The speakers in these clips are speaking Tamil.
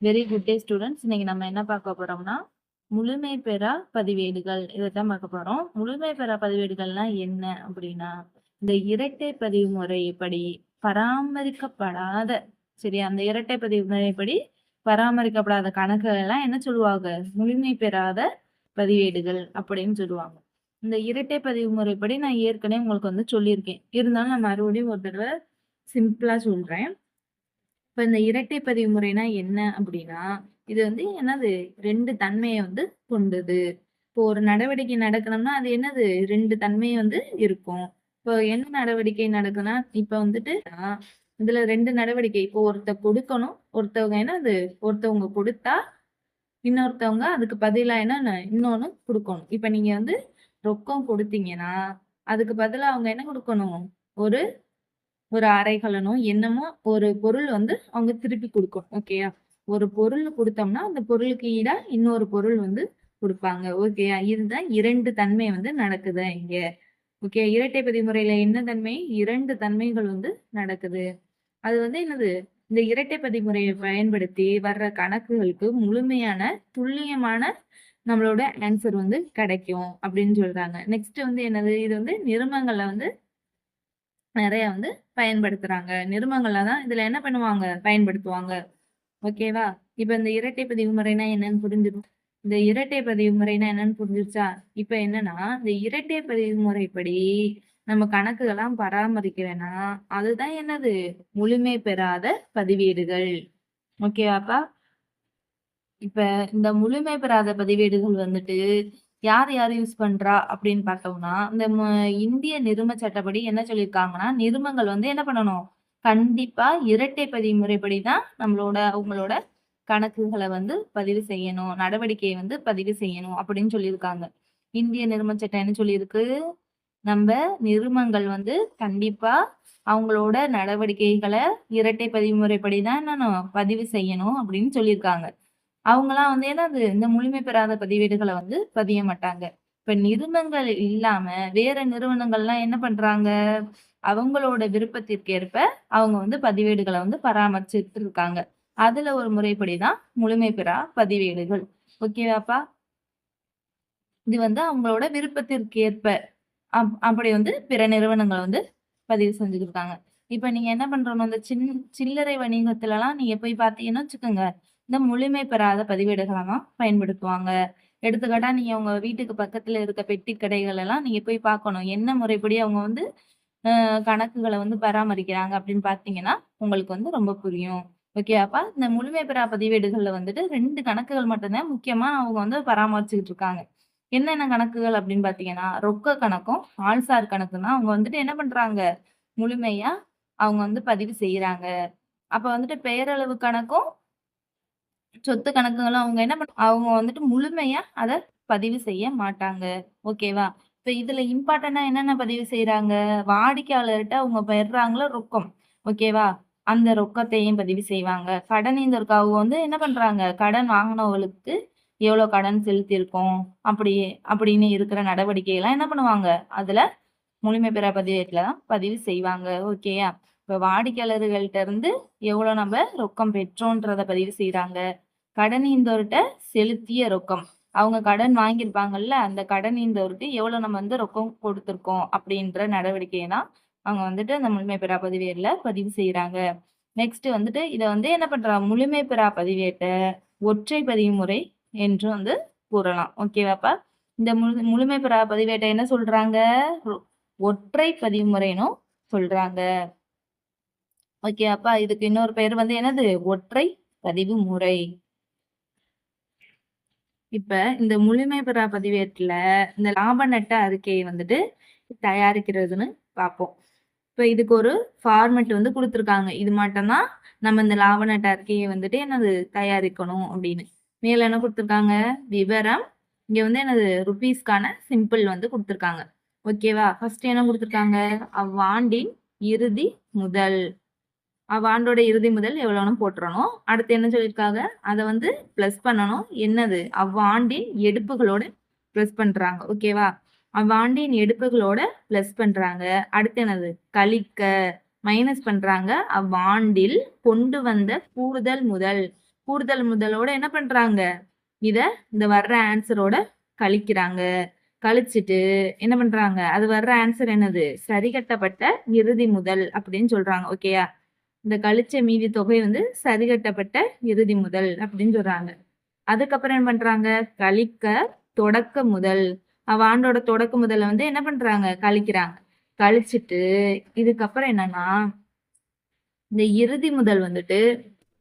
Very good day students. இன்னைக்கு நம்ம என்ன பார்க்க போறோம்னா முழுமை பெறா பதிவேடுகள் இதைத்தான் பார்க்க போறோம். முழுமை பெறா பதிவேடுகள்னா என்ன அப்படின்னா, இந்த இரட்டை பதிவு முறைப்படி பராமரிக்கப்படாத சரி அந்த இரட்டை பதிவு முறைப்படி பராமரிக்கப்படாத கணக்குகள் எல்லாம் என்ன சொல்லுவாங்க? முழுமை பெறாத பதிவேடுகள் அப்படின்னு சொல்லுவாங்க. இந்த இரட்டை பதிவு முறைப்படி நான் ஏற்கனவே உங்களுக்கு சொல்லியிருக்கேன். இருந்தாலும் நான் மறுபடியும் ஒரு தடவை சிம்பிளா சொல்றேன். இப்ப இந்த இரட்டை பதிவு முறைனா என்ன அப்படின்னா, இது என்னது 2 தன்மைய கொண்டது. இப்போ ஒரு நடவடிக்கை நடக்கணும்னா, அது என்னது 2 தன்மை இருக்கும். இப்போ என்ன நடவடிக்கை நடக்குன்னா, இப்ப இதுல 2 நடவடிக்கை. இப்போ கொடுக்கணும். ஒருத்தவங்க கொடுத்தா, இன்னொருத்தவங்க அதுக்கு பதிலா இன்னொன்னு குடுக்கணும். இப்ப நீங்க ரொக்கம் குடுத்தீங்கன்னா, அதுக்கு பதிலா அவங்க என்ன குடுக்கணும்? ஒரு ஒரு அரைகலனோ என்னமோ ஒரு பொருள் அவங்க திருப்பி கொடுக்கணும். ஓகேயா? ஒரு பொருள் கொடுத்தோம்னா அந்த பொருளுக்கு ஈடா இன்னொரு பொருள் கொடுப்பாங்க. ஓகேயா? இதுதான் 2 தன்மை நடக்குது இங்க. ஓகே. இரட்டை பதிமுறையில என்ன தன்மை? 2 தன்மைகள் நடக்குது. அது என்னது? இந்த இரட்டை பதிமுறையை பயன்படுத்தி வர்ற கணக்குகளுக்கு முழுமையான துல்லியமான நம்மளோட ஆன்சர் கிடைக்கும் அப்படின்னு சொல்றாங்க. நெக்ஸ்ட் என்னது? இது நிறுமங்கள்ல நிறைய பயன்படுத்துறாங்க. நிறுமங்கள்ல தான் இதுல என்ன பண்ணுவாங்க? பயன்படுத்துவாங்க. ஓகேவா? இப்ப இந்த இரட்டை பதிவு முறைனா என்னன்னு புரிஞ்சிரும். இந்த இரட்டை பதிவு முறைனா என்னன்னு புரிஞ்சிருச்சா? இப்ப என்னன்னா, இந்த இரட்டை பதிவு முறைப்படி நம்ம கணக்குகள்லாம் பராமரிக்கிறேன்னா, அதுதான் என்னது? முழுமை பெறாத பதிவேடுகள். ஓகேவாப்பா? இப்ப இந்த முழுமை பெறாத பதிவேடுகள் யார் யார் யூஸ் பண்றா அப்படின்னு பார்த்தோம்னா, இந்த இந்திய நிரும சட்டப்படி என்ன சொல்லியிருக்காங்கன்னா, நிருமங்கள் என்ன பண்ணணும்? கண்டிப்பா இரட்டை பதிவு முறைப்படி தான் அவங்களோட கணக்குகள பதிவு செய்யணும். நடவடிக்கையை பதிவு செய்யணும் அப்படின்னு சொல்லியிருக்காங்க. இந்திய நிரும சட்டம் என்ன சொல்லியிருக்கு? நம்ம நிருமங்கள் கண்டிப்பா அவங்களோட நடவடிக்கைகள இரட்டை பதிவு முறைப்படி தான் பதிவு செய்யணும் அப்படின்னு சொல்லியிருக்காங்க. அவங்கலாம் என்னது இந்த முழுமை பெறாத பதிவேடுகள பதிய மாட்டாங்க. இப்ப நிறுவனங்கள் இல்லாம வேற நிறுவனங்கள்லாம் என்ன பண்றாங்க? அவங்களோட விருப்பத்திற்கு ஏற்ப அவங்க பதிவேடுகள பராமரிச்சுட்டு இருக்காங்க. அதுல ஒரு முறைப்படி தான் முழுமை பெறா பதிவேடுகள். ஓகேவாப்பா? இது அவங்களோட விருப்பத்திற்கு ஏற்ப அப்படி பிற நிறுவனங்கள் பதிவு செஞ்சுக்கிட்டாங்க. இப்ப நீங்க என்ன பண்றணும், இந்த சில்லறை வணிகத்துலலாம் நீங்க போய் பார்த்தீங்கன்னு வச்சுக்கோங்க, இந்த முழுமை பெறாத பதிவேடுகள தான் பயன்படுத்துவாங்க. எடுத்துக்காட்டா நீங்க உங்க வீட்டுக்கு பக்கத்துல இருக்க பெட்டி கடைகள் எல்லாம் நீங்க போய் பார்க்கணும். என்ன முறைப்படி அவங்க கணக்குகள பராமரிக்கிறாங்க அப்படின்னு பார்த்தீங்கன்னா, உங்களுக்கு ரொம்ப புரியும். ஓகேவாப்பா? இந்த முழுமை பெறா பதிவேடுகள்ல 2 கணக்குகள் மட்டும் தான் முக்கியமா அவங்க பராமரிச்சுக்கிட்டு இருக்காங்க. என்னென்ன கணக்குகள் அப்படின்னு பார்த்தீங்கன்னா, ரொக்க கணக்கும், ஆள்சார் கணக்கும் தான் அவங்க என்ன பண்றாங்க? முழுமையா அவங்க பதிவு செய்றாங்க. அப்ப பெயரளவு கணக்கும், சொத்து கணக்குகளும் அவங்க என்ன அவங்க முழுமையா அத பதிவு செய்ய மாட்டாங்க. ஓகேவா? இப்ப இதுல இம்பார்ட்டன்ட்டா என்னென்ன பதிவு செய்றாங்க? வாடிக்கையாளர்ட்ட அவங்க பெறுறாங்கல்ல ரொக்கம். ஓகேவா? அந்த ரொக்கத்தையும் பதிவு செய்வாங்க. கடனீந்தருக்கு அவங்க என்ன பண்றாங்க? கடன் வாங்குனவங்களுக்கு எவ்வளோ கடன் செலுத்தியிருக்கோம், அப்படின்னு இருக்கிற நடவடிக்கைலாம் என்ன பண்ணுவாங்க? அதுல முழுமை பெறா பதிவேட்டுல தான் பதிவு செய்வாங்க. ஓகேயா? இப்ப வாடிக்கையாளர்கள்ட்ட இருந்து எவ்வளோ நம்ம ரொக்கம் பெற்றோன்றத பதிவு செய்றாங்க. கடனீந்தோர்ட்ட செலுத்திய ரொக்கம். அவங்க கடன் வாங்கியிருப்பாங்கல்ல, அந்த கடனீந்தோருக்கு எவ்வளோ நம்ம ரொக்கம் கொடுத்துருக்கோம் அப்படின்ற நடவடிக்கைய தான் அவங்க அந்த முழுமை பெறா பதிவேடுல பதிவு செய்றாங்க. நெக்ஸ்ட் இத என்ன பண்றாங்க? முழுமை பெறா பதிவேட்ட ஒற்றை பதிவு முறை என்று கூறலாம். ஓகேவாப்பா? இந்த முழுமை பெறா பதிவேட்ட என்ன சொல்றாங்க? ஒற்றை பதிவு முறைன்னும் சொல்றாங்க. ஓகேவாப்பா? இதுக்கு இன்னொரு பேர் என்னது? ஒற்றை பதிவு முறை. இப்ப இந்த முழுமை பெறா பதிவேட்டுல இந்த லாப நட்ட அறிக்கையை தயாரிக்கிறதுன்னு பார்ப்போம். இப்ப இதுக்கு ஒரு ஃபார்மெட் குடுத்துருக்காங்க. இது மட்டும் தான் நம்ம இந்த லாப நட்ட அறிக்கையை என்னது தயாரிக்கணும் அப்படின்னு. மேல என்ன குடுத்துருக்காங்க? விவரம். இங்க என்னது ருபீஸ்க்கான சிம்பிள் குடுத்துருக்காங்க. ஓகேவா? ஃபர்ஸ்ட் என்ன குடுத்துருக்காங்க? அவ்வாண்டின் இறுதி முதல். அவ்வாண்டோட இறுதி முதல் எவ்வளோன்னு போட்டுறணும். அடுத்து என்ன சொல்லியிருக்காங்க? அத பிளஸ் பண்ணணும். என்னது? அவ்வாண்டின் எடுப்புகளோட பிளஸ் பண்றாங்க. ஓகேவா? அவ்வாண்டின் எடுப்புகளோட பிளஸ் பண்றாங்க. அடுத்து என்னது? கழிக்க மைனஸ் பண்றாங்க. அவ்வாண்டில் கொண்டு வந்த கூடுதல் முதல். கூடுதல் முதலோட என்ன பண்றாங்க, இத இந்த வர்ற ஆன்சரோட கழிக்கிறாங்க. கழிச்சிட்டு என்ன பண்றாங்க, அது வர்ற ஆன்சர் என்னது, சரிகட்டப்பட்ட இறுதி முதல் அப்படின்னு சொல்றாங்க. ஓகேயா, இந்த கழிச்ச மீதி தொகை வந்து சரிகட்டப்பட்ட இறுதி முதல் அப்படின்னு சொல்றாங்க. அதுக்கப்புறம் என்ன பண்றாங்க, கழிக்க தொடக்க முதல். ஆண்டோட தொடக்க முதல்ல வந்து என்ன பண்றாங்க, கழிக்கிறாங்க. கழிச்சிட்டு இதுக்கப்புறம் என்னன்னா, இந்த இறுதி முதல் வந்துட்டு,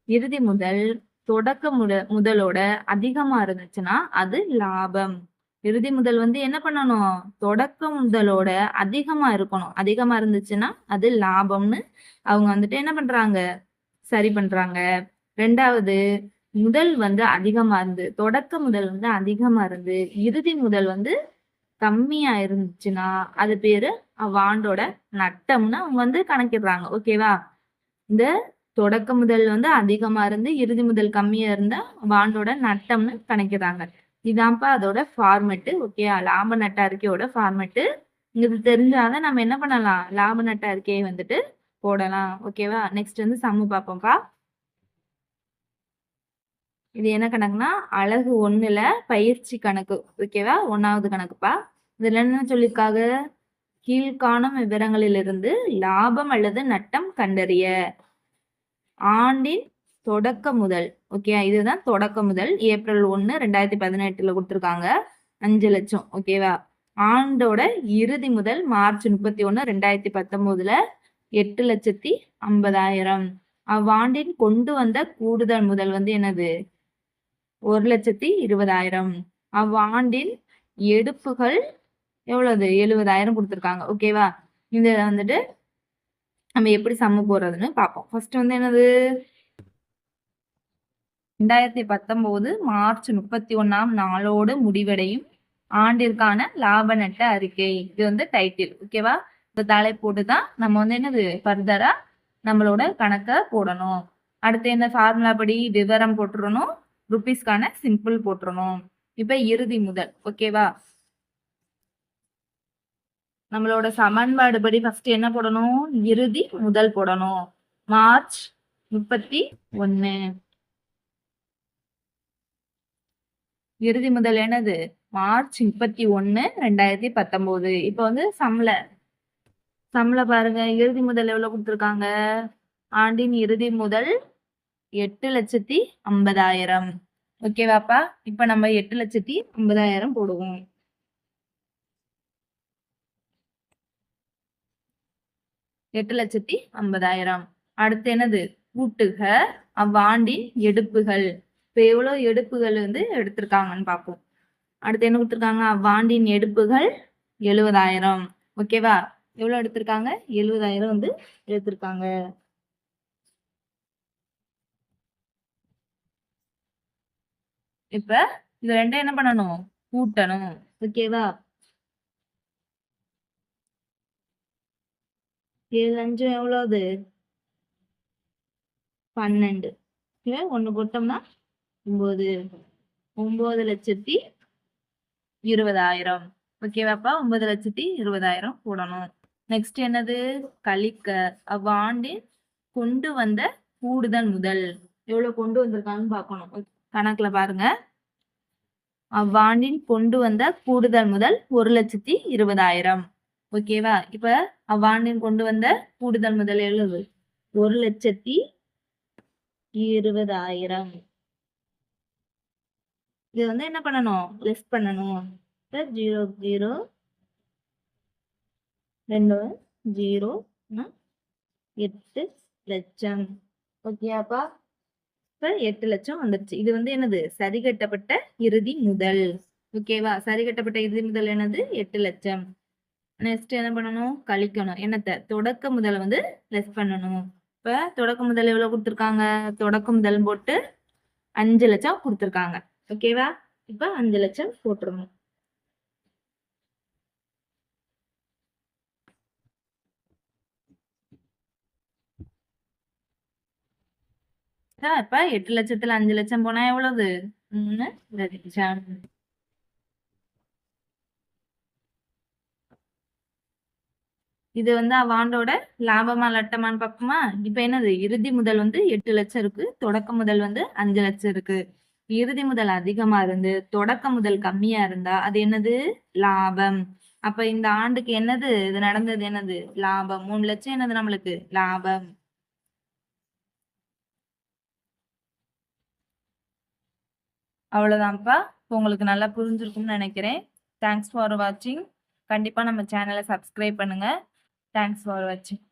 இறுதி முதல் தொடக்க முதலோட அதிகமா இருந்துச்சுன்னா அது லாபம். இறுதி முதல் வந்து என்ன பண்ணணும், தொடக்க முதலோட அதிகமா இருக்கணும். அதிகமா இருந்துச்சுன்னா அது லாபம்னு அவங்க வந்துட்டு என்ன பண்றாங்க, சரி பண்றாங்க. 2வது, முதல் வந்து அதிகமா இருந்து, தொடக்க முதல் வந்து அதிகமா இருந்து இறுதி முதல் வந்து கம்மியா இருந்துச்சுன்னா அது பேரு அவ்வாண்டோட நட்டம்னு அவங்க வந்து கணக்கிடுறாங்க. ஓகேவா, இந்த தொடக்க முதல் வந்து அதிகமா இருந்து இறுதி முதல் கம்மியா இருந்தா வாண்டோட நட்டம்னு கணக்கிடுறாங்க. இதான்ப்பா அதோட ஃபார்மெட்டு. ஓகே, லாப நட்ட அறிக்கையோட ஃபார்மெட்டு. இது தெரிஞ்சாதான் நம்ம என்ன பண்ணலாம், லாப நட்ட அறிக்கையை வந்துட்டு போடலாம். ஓகேவா, நெக்ஸ்ட் வந்து சம்மு பார்ப்போம்ப்பா. இது என்ன கணக்குனா அலகு 1ல பயிற்சி கணக்கு. ஓகேவா, 1வது கணக்குப்பா. இதுல என்ன சொல்லியிருக்காங்க, கீழ்காணும் விவரங்களிலிருந்து லாபம் அல்லது நட்டம் கண்டறிய. ஆண்டின் தொடக்க முதல். ஓகே, இதுதான் தொடக்க முதல். ஏப்ரல் 1 2018 கொடுத்துருக்காங்க 5 லட்சம். ஓகேவா, ஆண்டோட இறுதி முதல் மார்ச் 31 2019 8,50,000. அவ்வாண்டின் கொண்டு வந்த கூடுதல் முதல் வந்து என்னது, 1,20,000. அவ்வாண்டின் எடுப்புகள் எவ்வளவு, 70,000 கொடுத்துருக்காங்க. ஓகேவா, இந்த வந்துட்டு நம்ம எப்படி சம்மு போடுறதுன்னு பார்ப்போம். ஃபர்ஸ்ட் வந்து என்னது, 2019 மார்ச் 31ஆம் நாளோடு முடிவடையும் ஆண்டிற்கான லாப நட்ட அறிக்கை. இது வந்து டைட்டில். ஓகேவா, இந்த தலை போட்டுதான் நம்ம வந்து என்னது ஃபர்தரா நம்மளோட கணக்கை போடணும். அடுத்து என்ன ஃபார்முலா படி விவரம் போட்டுறணும், ருபீஸ்க்கான சிம்பிள் போட்டுறணும். இப்ப இறுதி முதல். ஓகேவா, நம்மளோட சமன்பாடு படி ஃபர்ஸ்ட் என்ன போடணும், இறுதி முதல் போடணும். மார்ச் 31. இறுதி முதல் என்னது, மார்ச் 31 2019. இப்ப வந்து சம்ல பாருங்க, இறுதி முதல் எவ்வளவு கொடுத்துருக்காங்க, ஆண்டின் இறுதி முதல் 8,50,000. ஓகேவாப்பா, இப்ப நம்ம 8,50,000 போடுவோம். 8,50,000. அடுத்து என்னது, கூட்டுக அவ்வாண்டின் எடுப்புகள். இப்ப எவ்வளவு எடுப்புகள் வந்து எடுத்திருக்காங்கன்னு பார்ப்போம். அடுத்து என்ன கொடுத்துருக்காங்க, அவ்வாண்டின் எடுப்புகள் 70,000. ஓகேவா, எவ்வளவு எடுத்திருக்காங்க, 70,000 வந்து எடுத்திருக்காங்க. இப்ப இது ரெண்டும் என்ன பண்ணணும், கூட்டணும். ஓகேவா, 7 5 எவ்வளவு, 12. ஒண்ணு போட்டோம்னா 9. 9,20,000. ஓகேவாப்பா, 9,20,000 போடணும். நெக்ஸ்ட் என்னது, கழிக்க அவ்வாண்டின் கொண்டு வந்த கூடுதல் முதல். எவ்வளவு கொண்டு வந்திருக்காங்கன்னு பார்க்கணும். கணக்குல பாருங்க, அவ்வாண்டின் கொண்டு வந்த கூடுதல் முதல் 1,20,000. ஓகேவா, இப்ப அவ்வாண்டின் கொண்டு வந்த கூடுதல் முதல் எவ்வளவு, 1,20,000. இது வந்து என்ன பண்ணணும், லெஸ் பண்ணணும். 0 0 2 0 8 லட்சம். ஓகேயாப்பா, இப்ப 8 லட்சம் வந்துருச்சு. இது வந்து என்னது, சரிகட்டப்பட்ட இறுதி முதல். ஓகேவா, சரிகட்டப்பட்ட இறுதி முதல் என்னது, 8 லட்சம். நெக்ஸ்ட் என்ன பண்ணணும், கழிக்கணும். என்னத்த, தொடக்க முதல் வந்து லெஸ் பண்ணணும். இப்ப தொடக்க முதல் எவ்வளவு கொடுத்துருக்காங்க, தொடக்க முதல் போட்டு 5 லட்சம் கொடுத்துருக்காங்க. ஓகேவா, இப்ப 5 லட்சம் போட்டுருணும். இப்ப 8 லட்சத்துல 5 லட்சம் போனா எவ்வளவு, 3 லட்சம். இது வந்து அவ்வாண்டோட லாபமா லட்டமான்னு பார்ப்போமா? இப்ப என்னது? இறுதி முதல் வந்து 8 லட்சம் இருக்கு. தொடக்க முதல் வந்து 5 லட்சம் இருக்கு. இறுதி முதல் அதிகமா இருந்து, தொடக்க முதல் கம்மியா இருந்தா, அது என்னது? லாபம். அப்ப இந்த ஆண்டுக்கு என்னது? இது நடந்தது என்னது? லாபம். 3 லட்சம் என்னது நம்மளுக்கு? லாபம். அவ்வளோதான்ப்பா. இப்ப உங்களுக்கு நல்லா புரிஞ்சிருக்கும்னு நெனைக்கிறேன். தேங்க்ஸ் ஃபார் வாட்சிங். கண்டிப்பா நம்ம சேனல சப்ஸ்கிரைப் பண்ணுங்க. தேங்க்ஸ் ஃபார் வாட்சிங்.